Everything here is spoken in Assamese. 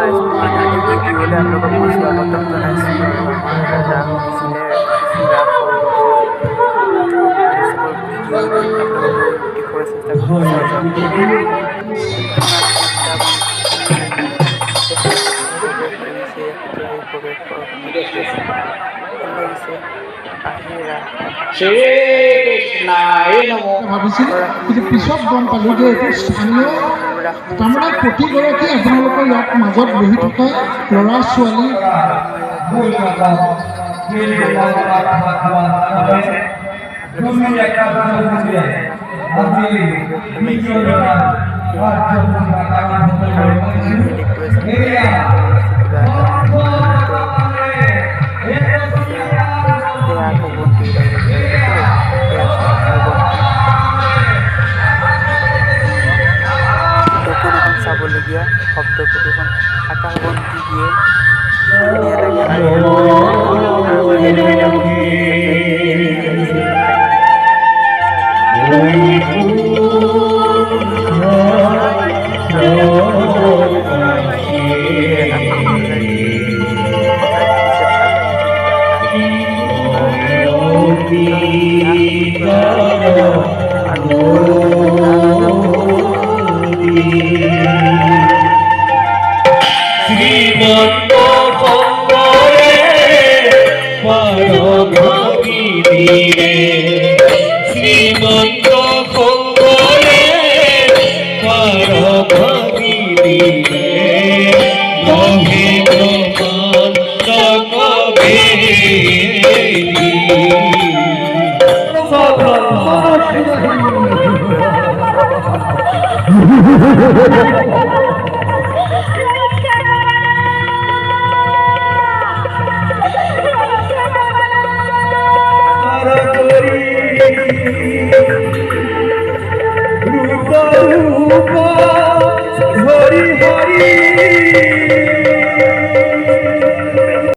গাইজ মই আজি ভিডিঅ'লৈ আপোনালোকক মই স্বাগতম জনাইছোঁ। আমাৰ এটা ৰাস হৈছিলে কিছু ৰাসৰ ভিডিঅ'টো আপোনালোকে দেখুওৱাৰ চেষ্টা কৰি চাই যাওক। প্ৰৱেশ কৰিছে সেই প্ৰৱেশৰ ভাল লাগিছে আহি ৰাস ভাবিছিল কিন্তু পিছত গম পালোঁ যে এইটো স্থানীয় তাৰমানে প্ৰতিগৰাকী আপোনালোকৰ ইয়াত মাজত বহি থকা ল'ৰা ছোৱালী চাবলগীয়া শব্দ প্ৰদূষণ আকাশ বন্তি দিয়ে ধুনীয়া লাগে শ্ৰীমন্ত শঙ্কৰে পৰভাগী দিলে শ্ৰীমন্ত শঙ্কৰে পৰভাগী দিলে মহেন্দ্ৰ কবে